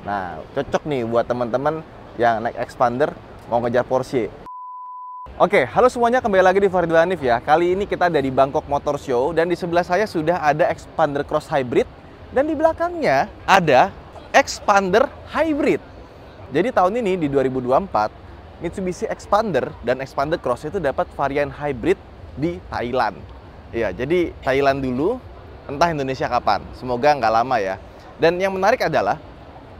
Nah, cocok nih buat teman-teman yang naik Expander mau ngejar Porsche. Oke, halo semuanya, kembali lagi di Farid Hanif ya. Kali ini kita ada di Bangkok Motor Show dan di sebelah saya sudah ada Expander Cross Hybrid dan di belakangnya ada Expander Hybrid. Jadi tahun ini di 2024 Mitsubishi Expander dan Expander Cross itu dapat varian hybrid di Thailand. Iya, jadi Thailand dulu, entah Indonesia kapan. Semoga nggak lama ya. Dan yang menarik adalah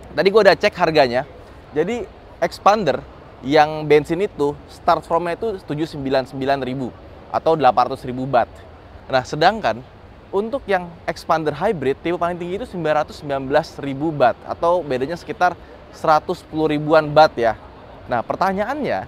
tadi gue udah cek harganya. Jadi Expander yang bensin itu start from-nya itu 799.000 atau 800.000 baht. Nah, sedangkan untuk yang Expander Hybrid tipe paling tinggi itu 919.000 baht atau bedanya sekitar 110 ribuan baht ya. Nah, pertanyaannya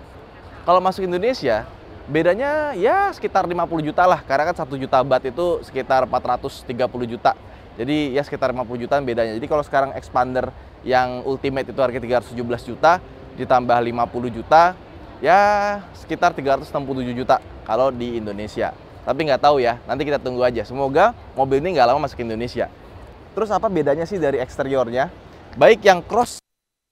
kalau masuk Indonesia bedanya ya sekitar 50 juta lah, karena kan 1 juta baht itu sekitar 430 juta. Jadi ya sekitar 50 jutaan bedanya. Jadi kalau sekarang Expander yang Ultimate itu harga 317 juta ditambah 50 juta, ya sekitar 367 juta kalau di Indonesia. Tapi nggak tahu ya, nanti kita tunggu aja. Semoga mobil ini nggak lama masuk ke Indonesia. Terus apa bedanya sih dari eksteriornya? Baik yang Cross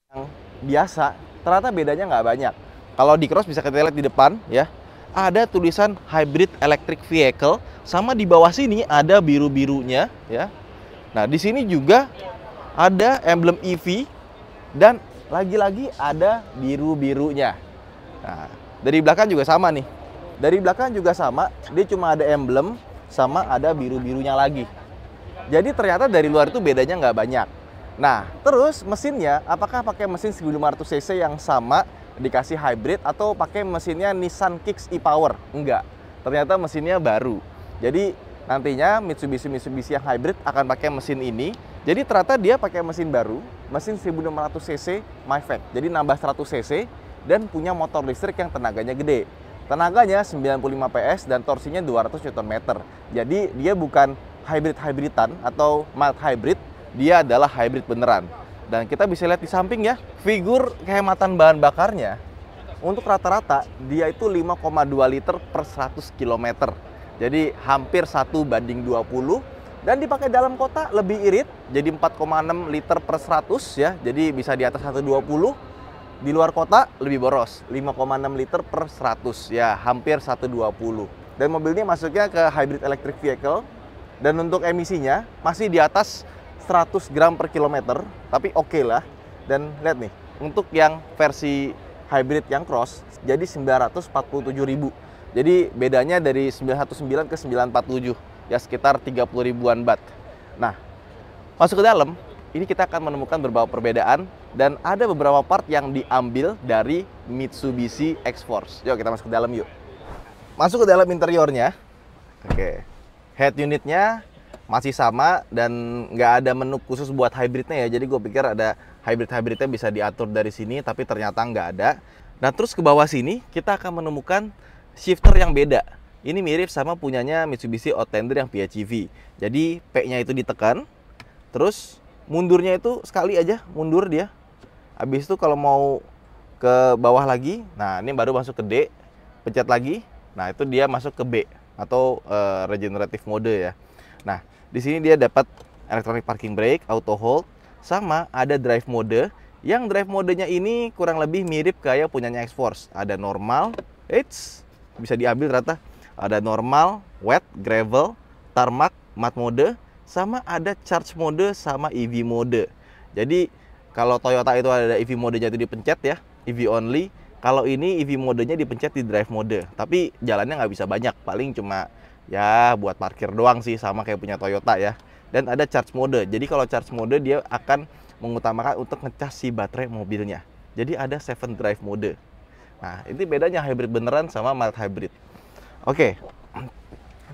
yang biasa, ternyata bedanya nggak banyak. Kalau di Cross bisa kita lihat di depan ya, ada tulisan Hybrid Electric Vehicle, sama di bawah sini ada biru-birunya ya. Nah, di sini juga ada emblem EV dan lagi-lagi ada biru-birunya. Nah, dari belakang juga sama nih. Dari belakang juga sama, dia cuma ada emblem sama ada biru-birunya lagi. Jadi ternyata dari luar itu bedanya nggak banyak. Nah, terus mesinnya, apakah pakai mesin 1500 cc yang sama dikasih hybrid atau pakai mesinnya Nissan Kicks e-Power? Enggak. Ternyata mesinnya baru. Jadi nantinya Mitsubishi yang hybrid akan pakai mesin ini. Jadi ternyata dia pakai mesin baru, mesin 1600 cc MyFact. Jadi nambah 100 cc dan punya motor listrik yang tenaganya gede. Tenaganya 95 PS dan torsinya 200 Nm. Jadi dia bukan hybrid-hybridan atau mild hybrid, dia adalah hybrid beneran. Dan kita bisa lihat di samping ya, figur kehematan bahan bakarnya. Untuk rata-rata dia itu 5,2 liter per 100 km. Jadi hampir 1:20. Dan dipakai dalam kota lebih irit, jadi 4,6 liter per 100 ya. Jadi bisa di atas 120. Di luar kota lebih boros, 5,6 liter per 100 ya, hampir 120. Dan mobil ini masuknya ke hybrid electric vehicle. Dan untuk emisinya masih di atas 100 gram per kilometer, tapi oke lah. Dan lihat nih, untuk yang versi hybrid yang cross jadi 947.000. Jadi bedanya dari 919 ke 947, ya sekitar 30 ribuan baht. Nah, masuk ke dalam, ini kita akan menemukan beberapa perbedaan dan ada beberapa part yang diambil dari Mitsubishi X-Force. Yuk kita masuk ke dalam yuk. Masuk ke dalam interiornya. Oke, head unitnya masih sama dan nggak ada menu khusus buat hybridnya ya. Jadi gue pikir ada hybrid-hybridnya bisa diatur dari sini, tapi ternyata nggak ada. Nah, terus ke bawah sini kita akan menemukan shifter yang beda. Ini mirip sama punyanya Mitsubishi Outlander yang PHEV. Jadi P-nya itu ditekan, terus mundurnya itu sekali aja mundur dia. Habis itu kalau mau ke bawah lagi, nah ini baru masuk ke D, pencet lagi. Nah, itu dia masuk ke B atau regenerative mode ya. Nah, di sini dia dapat electronic parking brake, auto hold, sama ada drive mode. Yang drive modenya ini kurang lebih mirip kayak punyanya X-Force. Ada normal, bisa diambil ternyata. Ada normal, wet, gravel, tarmac, matte mode, sama ada charge mode sama EV mode. Jadi kalau Toyota itu ada EV modenya itu dipencet ya, EV only. Kalau ini EV modenya dipencet di drive mode. Tapi jalannya nggak bisa banyak, paling cuma ya buat parkir doang sih, sama kayak punya Toyota ya. Dan ada charge mode. Jadi kalau charge mode dia akan mengutamakan untuk ngecas si baterai mobilnya. Jadi ada 7 drive mode. Nah, ini bedanya hybrid beneran sama mild hybrid. Oke,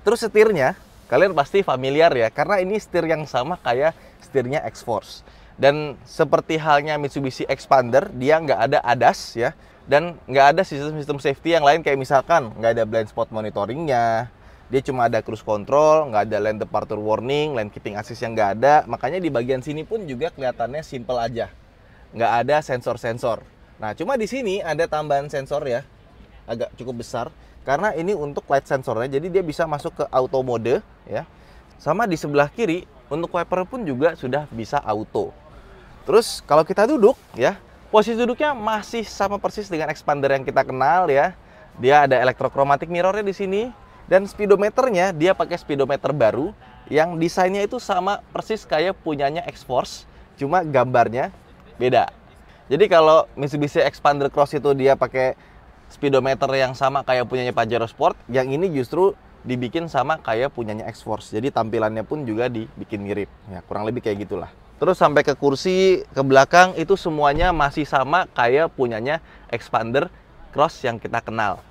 terus setirnya kalian pasti familiar ya, karena ini setir yang sama kayak setirnya X-Force. Dan seperti halnya Mitsubishi Expander, dia nggak ada ADAS ya, dan nggak ada sistem safety yang lain kayak misalkan nggak ada blind spot monitoringnya. Dia cuma ada cruise control, nggak ada lane departure warning, lane keeping assist yang nggak ada. Makanya di bagian sini pun juga kelihatannya simple aja, nggak ada sensor-sensor. Nah, cuma di sini ada tambahan sensor ya, agak cukup besar. Karena ini untuk light sensornya, jadi dia bisa masuk ke auto mode ya. Sama di sebelah kiri, untuk wiper pun juga sudah bisa auto. Terus kalau kita duduk ya, posisi duduknya masih sama persis dengan expander yang kita kenal ya. Dia ada electrochromatic mirrornya di sini, dan speedometernya dia pakai speedometer baru yang desainnya itu sama persis kayak punyanya X-Force, cuma gambarnya beda. Jadi kalau Mitsubishi Expander Cross itu dia pakai speedometer yang sama kayak punyanya Pajero Sport, yang ini justru dibikin sama kayak punyanya X-Force. Jadi tampilannya pun juga dibikin mirip. Ya, kurang lebih kayak gitulah. Terus sampai ke kursi, ke belakang itu semuanya masih sama kayak punyanya Expander Cross yang kita kenal.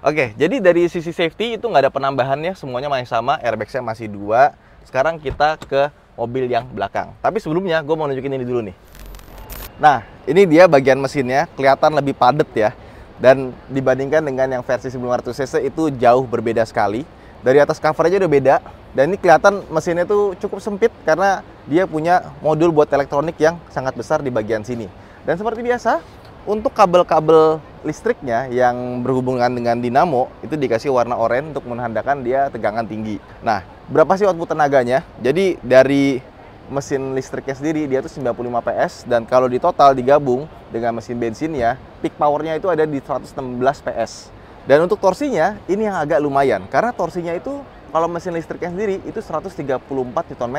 Oke, jadi dari sisi safety itu nggak ada penambahannya, semuanya masih sama, airbag-nya masih 2. Sekarang kita ke mobil yang belakang. Tapi sebelumnya gue mau nunjukin ini dulu nih. Nah, ini dia bagian mesinnya, kelihatan lebih padat ya. Dan dibandingkan dengan yang versi 1500cc itu jauh berbeda sekali. Dari atas cover aja udah beda. Dan ini kelihatan mesinnya tuh cukup sempit karena dia punya modul buat elektronik yang sangat besar di bagian sini. Dan seperti biasa, untuk kabel-kabel listriknya yang berhubungan dengan dinamo itu dikasih warna oranye untuk menandakan dia tegangan tinggi. Nah, berapa sih output tenaganya? Jadi dari mesin listriknya sendiri dia tuh 95 PS, dan kalau di total digabung dengan mesin bensinnya, peak powernya itu ada di 116 PS. Dan untuk torsinya ini yang agak lumayan karena torsinya itu kalau mesin listriknya sendiri itu 134 Nm,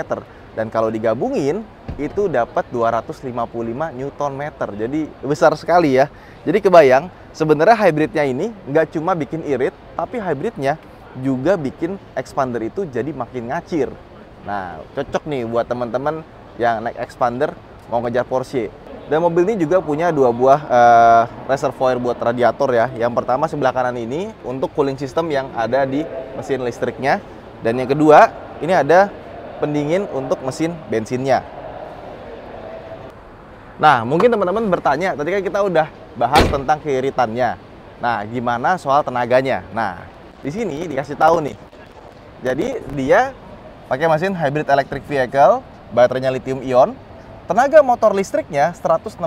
dan kalau digabungin itu dapat 255 Nm. Jadi besar sekali ya. Jadi kebayang sebenarnya hybridnya ini nggak cuma bikin irit, tapi hybridnya juga bikin expander itu jadi makin ngacir. Nah, cocok nih buat teman-teman yang naik expander mau ngejar Porsche. Dan mobil ini juga punya 2 buah reservoir buat radiator ya. Yang pertama sebelah kanan ini untuk cooling system yang ada di mesin listriknya. Dan yang kedua, ini ada pendingin untuk mesin bensinnya. Nah, mungkin teman-teman bertanya, tadi kan kita udah bahas tentang keiritannya. Nah, gimana soal tenaganya? Nah, di sini dikasih tahu nih. Jadi dia pakai mesin hybrid electric vehicle, baterainya lithium ion. Tenaga motor listriknya 116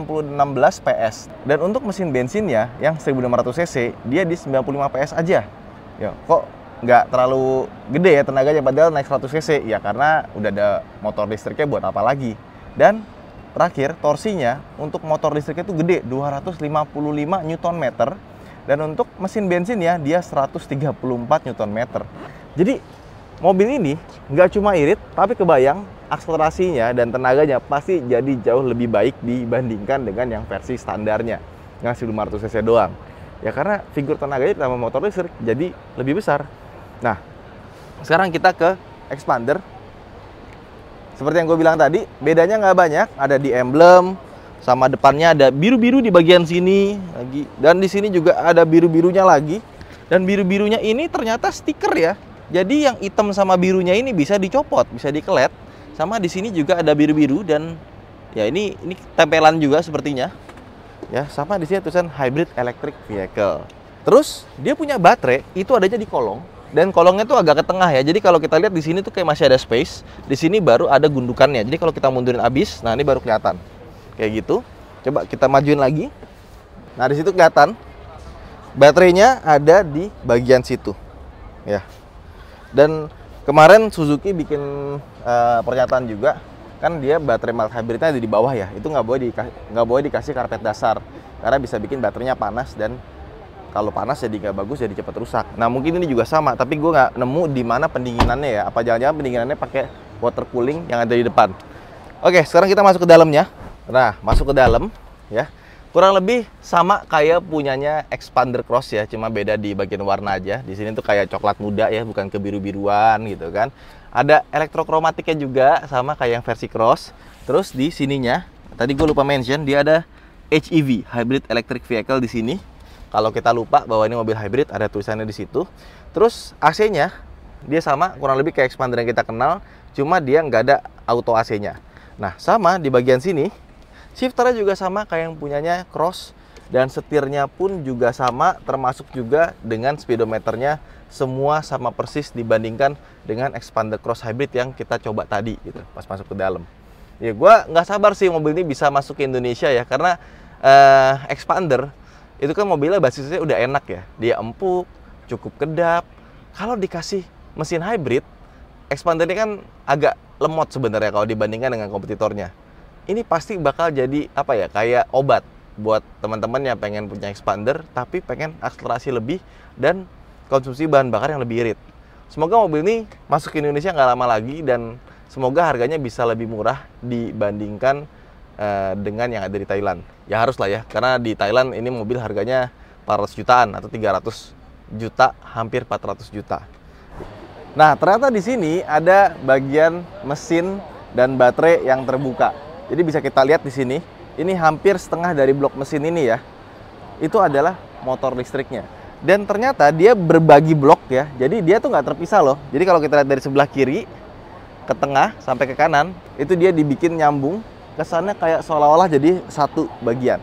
PS. Dan untuk mesin bensinnya yang 1500cc, dia di 95 PS aja. Ya, kok nggak terlalu gede ya tenaganya, padahal naik 100cc? Ya karena udah ada motor listriknya, buat apa lagi. Dan terakhir, torsinya untuk motor listriknya itu gede, 255 Nm. Dan untuk mesin bensinnya, dia 134 Nm. Jadi mobil ini nggak cuma irit, tapi kebayang akselerasinya dan tenaganya pasti jadi jauh lebih baik dibandingkan dengan yang versi standarnya yang 1500cc doang. Ya karena figur tenaganya ditambah motor listrik jadi lebih besar. Nah, sekarang kita ke expander. Seperti yang gue bilang tadi, bedanya nggak banyak. Ada di emblem, sama depannya ada biru-biru di bagian sini lagi. Dan di sini juga ada biru-birunya lagi. Dan biru-birunya ini ternyata stiker ya. Jadi yang hitam sama birunya ini bisa dicopot, bisa dikelet. Sama di sini juga ada biru-biru, dan ya ini tempelan juga sepertinya. Ya, sama di sini tulisan hybrid electric vehicle. Terus dia punya baterai itu adanya di kolong, dan kolongnya tuh agak ke tengah ya. Jadi kalau kita lihat di sini tuh kayak masih ada space. Di sini baru ada gundukannya. Jadi kalau kita mundurin abis, nah ini baru kelihatan. Kayak gitu. Coba kita majuin lagi. Nah, di situ kelihatan baterainya ada di bagian situ. Ya. Dan kemarin Suzuki bikin pernyataan juga, kan dia baterai mild hybridnya ada di bawah ya. Itu nggak boleh dikasih karpet dasar karena bisa bikin baterainya panas, dan kalau panas jadi nggak bagus, jadi cepat rusak. Nah, mungkin ini juga sama, tapi gue nggak nemu di mana pendinginannya ya. Apa jangan-jangan pendinginannya pakai water cooling yang ada di depan. Oke, sekarang kita masuk ke dalamnya. Nah, masuk ke dalam ya. Kurang lebih sama kayak punyanya Expander Cross ya, cuma beda di bagian warna aja. Di sini tuh kayak coklat muda ya, bukan kebiru-biruan gitu kan. Ada elektrokromatiknya juga sama kayak yang versi Cross. Terus di sininya, tadi gue lupa mention, dia ada HEV, Hybrid Electric Vehicle di sini. Kalau kita lupa bahwa ini mobil hybrid, ada tulisannya di situ. Terus AC-nya dia sama, kurang lebih kayak Expander yang kita kenal, cuma dia nggak ada auto AC-nya. Nah, sama di bagian sini, shifternya juga sama kayak yang punyanya Cross, dan setirnya pun juga sama, termasuk juga dengan speedometernya semua sama persis dibandingkan dengan Expander Cross Hybrid yang kita coba tadi gitu pas masuk ke dalam. Ya gue nggak sabar sih mobil ini bisa masuk ke Indonesia ya, karena Expander itu kan mobilnya basisnya udah enak ya, dia empuk, cukup kedap. Kalau dikasih mesin hybrid, Expander ini kan agak lemot sebenarnya kalau dibandingkan dengan kompetitornya. ini pasti bakal jadi apa ya, kayak obat buat teman-teman yang pengen punya expander tapi pengen akselerasi lebih dan konsumsi bahan bakar yang lebih irit. Semoga mobil ini masuk ke Indonesia nggak lama lagi dan semoga harganya bisa lebih murah dibandingkan dengan yang ada di Thailand. Ya harus lah ya, karena di Thailand ini mobil harganya 400 jutaan atau 300 juta, hampir 400 juta. Nah, ternyata di sini ada bagian mesin dan baterai yang terbuka. Jadi bisa kita lihat di sini, ini hampir setengah dari blok mesin ini ya. Itu adalah motor listriknya. Dan ternyata dia berbagi blok ya. Jadi dia tuh nggak terpisah loh. Jadi kalau kita lihat dari sebelah kiri ke tengah sampai ke kanan, itu dia dibikin nyambung. Kesannya kayak seolah-olah jadi satu bagian.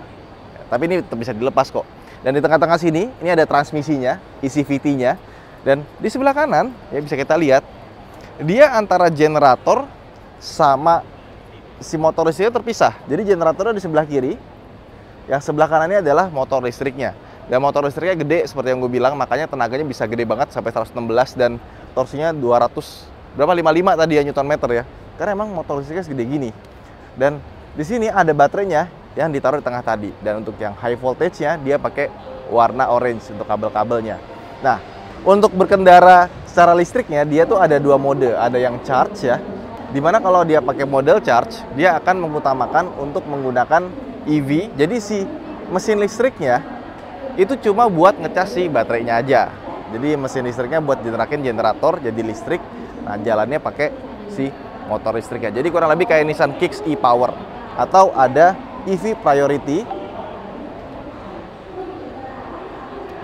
Tapi ini tetap bisa dilepas kok. Dan di tengah-tengah sini, ini ada transmisinya, ECVT-nya. Dan di sebelah kanan, ya bisa kita lihat, dia antara generator sama si motor listriknya terpisah. Jadi generatornya di sebelah kiri, yang sebelah kanannya adalah motor listriknya. Dan motor listriknya gede seperti yang gue bilang, makanya tenaganya bisa gede banget sampai 116 dan torsinya 200 berapa 55 tadi ya Newton meter ya. Karena emang motor listriknya segede gini. Dan di sini ada baterainya yang ditaruh di tengah tadi. Dan untuk yang high voltage-nya dia pakai warna orange untuk kabel-kabelnya. Nah, untuk berkendara secara listriknya dia tuh ada dua mode, ada yang charge ya. Dimana kalau dia pakai model charge, dia akan mengutamakan untuk menggunakan EV. Jadi si mesin listriknya itu cuma buat ngecas si baterainya aja. Jadi mesin listriknya buat diterakin generator jadi listrik. Nah, jalannya pakai si motor listriknya. Jadi kurang lebih kayak Nissan Kicks e-Power. Atau ada EV Priority,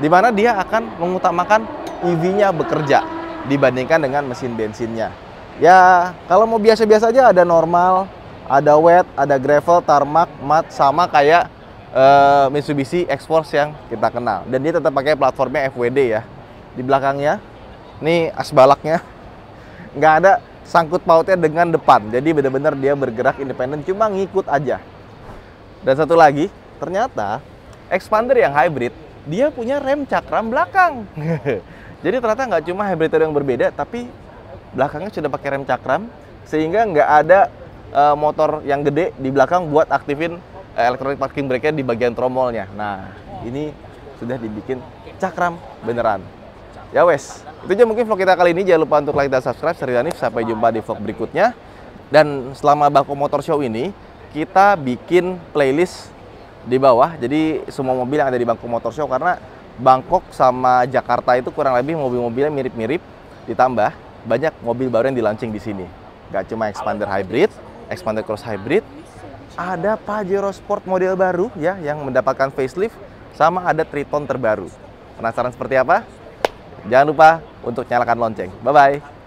dimana dia akan mengutamakan EV-nya bekerja dibandingkan dengan mesin bensinnya. Ya, kalau mau biasa-biasa aja ada normal, ada wet, ada gravel, tarmac, mat, sama kayak Mitsubishi X-Force yang kita kenal. Dan dia tetap pakai platformnya FWD ya. Di belakangnya, nih asbalaknya, nggak ada sangkut pautnya dengan depan. Jadi benar-benar dia bergerak independen, cuma ngikut aja. Dan satu lagi, ternyata Expander yang hybrid, dia punya rem cakram belakang. Jadi ternyata nggak cuma hybrid yang berbeda, tapi belakangnya sudah pakai rem cakram, sehingga nggak ada motor yang gede di belakang buat aktifin electronic parking brake-nya di bagian tromolnya. Nah, ini sudah dibikin cakram beneran. Ya wes, itu aja mungkin vlog kita kali ini. Jangan lupa untuk like dan subscribe. Saya Hanif, sampai jumpa di vlog berikutnya. Dan selama Bangkok Motor Show ini, kita bikin playlist di bawah. Jadi semua mobil yang ada di Bangkok Motor Show, karena Bangkok sama Jakarta itu kurang lebih mobil-mobilnya mirip-mirip, ditambah banyak mobil baru yang di-launching di sini. Gak cuma Expander Hybrid, Expander Cross Hybrid, ada Pajero Sport model baru ya yang mendapatkan facelift, sama ada Triton terbaru. Penasaran seperti apa? Jangan lupa untuk nyalakan lonceng. Bye-bye.